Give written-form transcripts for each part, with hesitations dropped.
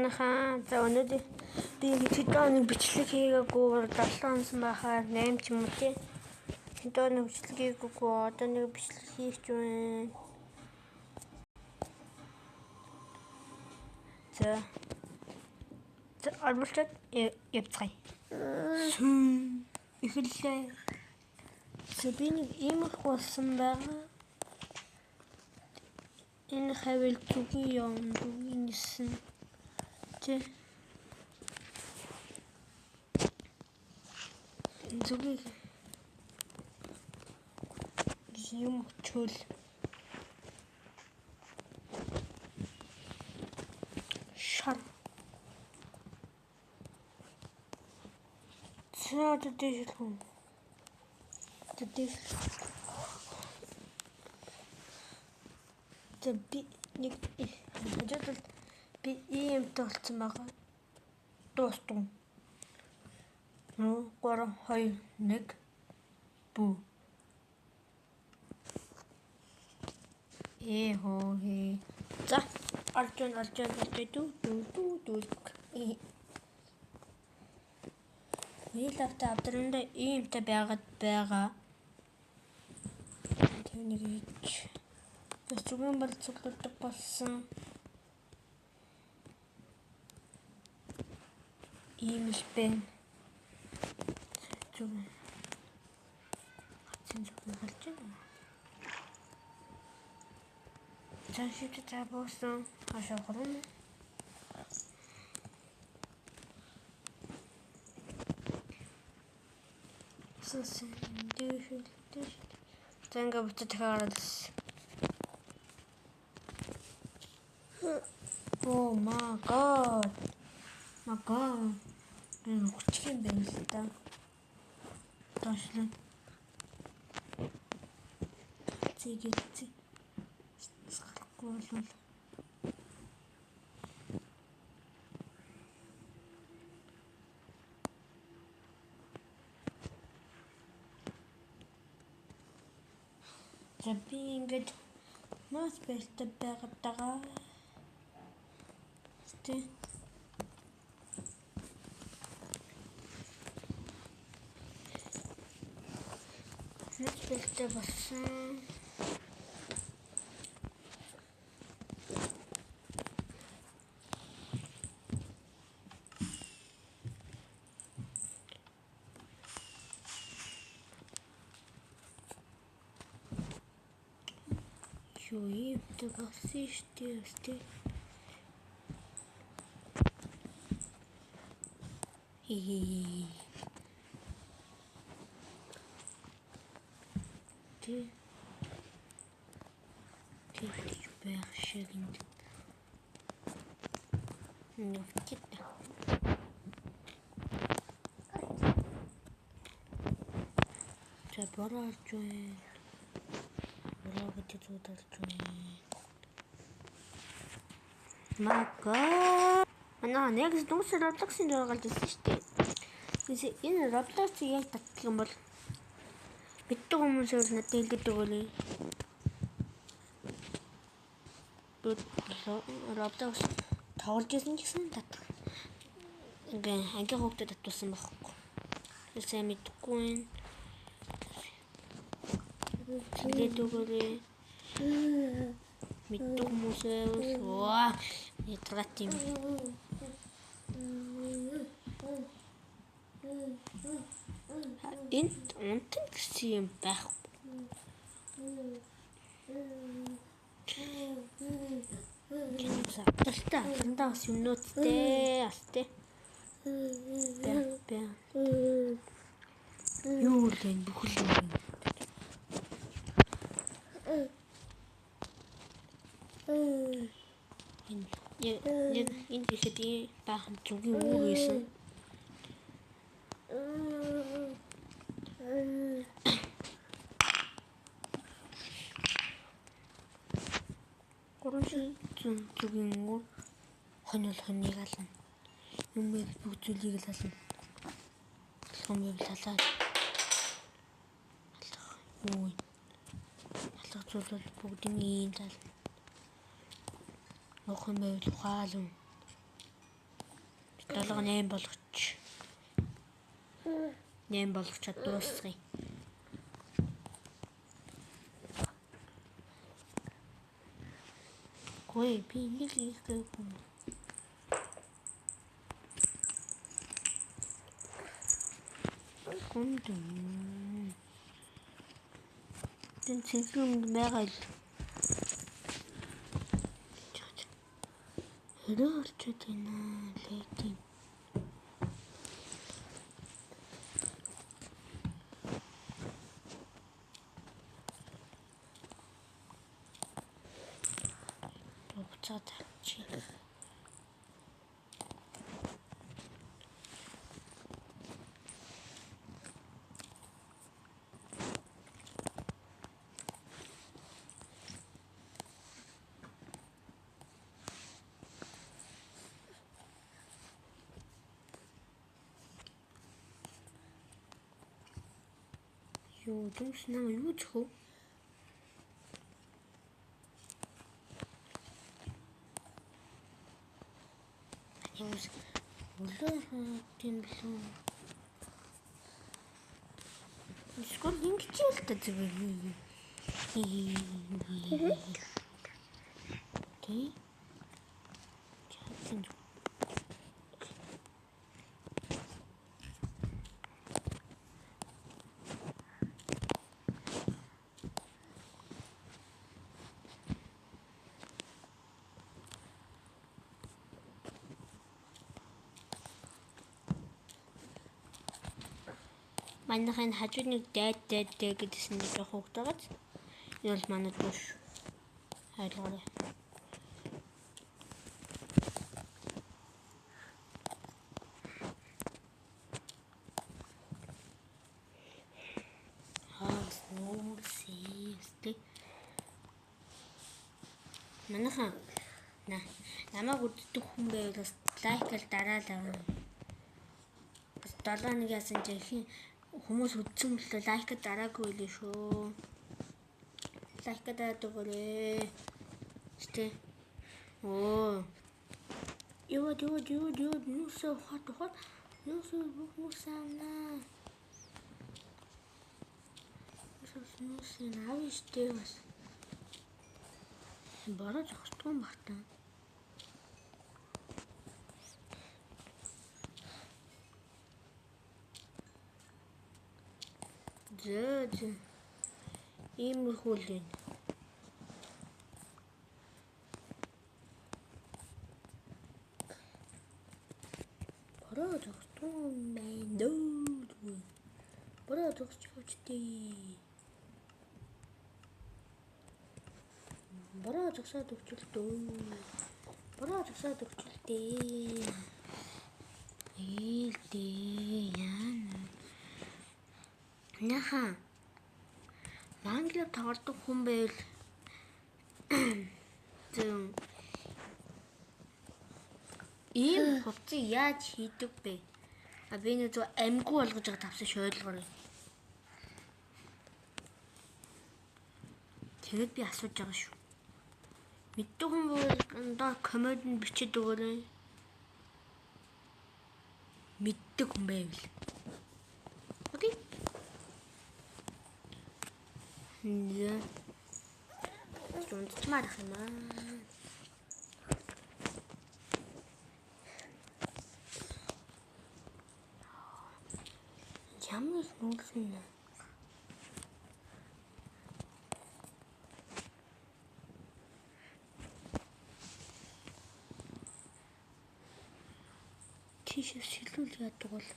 Сайхан за өнөөдөр би хэдэн бичлэг хийгээгүй 7 онсон байхаар 8 ч юм уу тий. Хэдэн бичлэг хийгээгүй одоо нэг бичлэг хийх юм. За армуулчаад явцгаая. Эхэллээ. За би нэг ийм их болсон байгаа. Энэ хавьл зүгийн юм зүгийн нисэн. Тэ. Зүгийн юм чөл. Шар. Цаад дэжлэн. Тэ би нэг хажууд би ийм толцсон байгаа. Дуустун. 3 2 1 бүү. Хоо. За арчон дүү. Нийлавта авдранда иймтэй байгаад байгаа. Тэнийг ич. Бас зүгэн бол цуглуулдаг болсон. Ийм л байна. Зүгэн. Зүгэн халж байна. Цаашид тавсан хашаа хорон. Сэсэн дэвшил. Тэнгэ бүтэ тахааралс. Oh my god. Энэ хүчтэй байна л да. Ташлаа. Зигэци. Сарахгүй бол. За би ингэж мас бэлтэ байгаад байгаа. Тэ. Мас бэлтэ болсон. Юуи тэгсэн штэ. Тэгж байх шиг юм. Нүгт. За борооч вэ. Борооч зүудэлж вэ. Мага. Манай нэг дүнс Roblox-ийн дөрөөлж ирсэн шүү дээ. Тэсээ энэ Roblox-ийг яг татлах юм бол битүү хүмүүсээр надад хэлдэг өгөөлэй. Roblox тоглож ирсэн гэсэн татлах. Ингээ ангийн хүүхдэд татуулсан байхгүй. Тэсээ мэдгүй юм. Хэлдэг өгөөлэй. Мэддэг хүмүүсээр ваа ятрат юм. Энд унтан гэсэн юм байхгүй. Талтаа андаас юмнуудтэй асте. Бэ. Юу л энэ бүхэл юм. Энэ дэхтэй баахан зүгийн үг байсан. Гурван зүгийн үг хоньол хоньыг ална. Юм бэ бүх зүйлийг л ална. Алхам байвал халаад. Ой. Алхах зүйл бол бүгдийн ийм тал. Охин байвал ухаална. 7 8 болгоч. 8 болгочод дуусгая. Ой, би нэг их гээгүй. Гүндэн. Тэн цэнгэн байгаа л. Хэрэг орчод байна. Лейтин. Буцаад чи. Юу дүүс намайг юу зөхөө? Юус үлээ тийм билүү. Скор ингэж л та зүгээр. Окей. Чатэн. Манайхын хажууд нэг дайд гэдсэн нэг хугтагаад энэ бол манай дүүш хайлгаарай. Манайхан намайг үздэг хүн байвал бас лайкал дараалаа. Бас 7-1 яасан ч их хүмүүс үзсэн мөлөө лайкад дараагүй байлээ шүү. Лайкад дараадаг болээ. Тэ. Оо. Юу нүсээ хот. Нүсээ бүхмүсана. Нүсээ навиштэй бас. Бараа зогсдгүй юм байна. Зөө. Ийм хөлөө. Бараа зогсдгүй юм байна. Бараа зогсчихвчтэй. Бараа зогсоод өгчлөө. Бараа зогсоод өгчлээ. Ийдээ яана. Наха. Мангла тоглодог хүн байвал зөв ийм хувцас яаж хийдэг бэ? А би нэг зөв амьгүй болгож байгаа тавсан шойлгоор. Тэгээд би асууж байгаа шүү. Мэддэг хүн бол доо коммент бичиж өгөөрэй. Мэддэг хүн байвал. Окей. Yeah. Унтмаар юм аа. Ямар нүүлсэн нэ. Тийш сэлүүл яадаг бол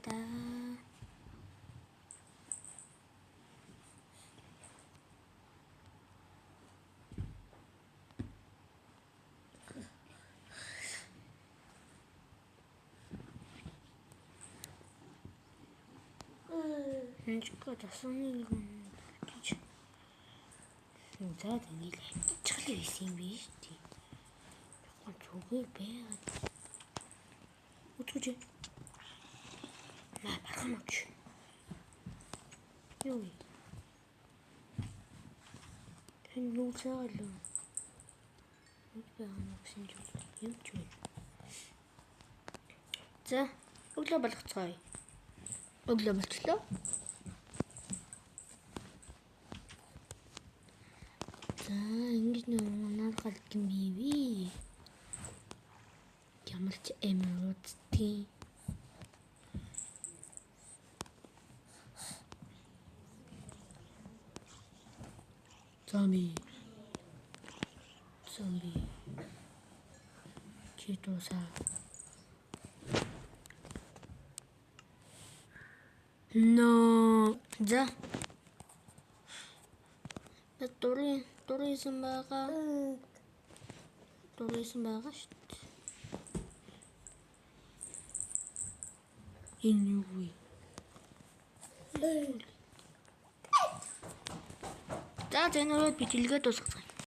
да. Ничего, да сонный гэж. За тэнийг хичээл хийсэн юм биш тий. Зүгээр байгаад. Утгаж. Бархамч. Юу вэ? хэн нүүцээгалаа. Нүд байгаа гэсэн юм ч вэ. За, өглөө болгоцгоё. Өглөө болчлоо. За, ингэж нэг гарт юм бий. Ямар ч эмоцтой. Zombie. Читоса. No. За. Туризм байгаа. Туризм байгаа шүү дээ. Энэ юу вэ? За, зэнээрээ бичлэгээ дуусгацгаая.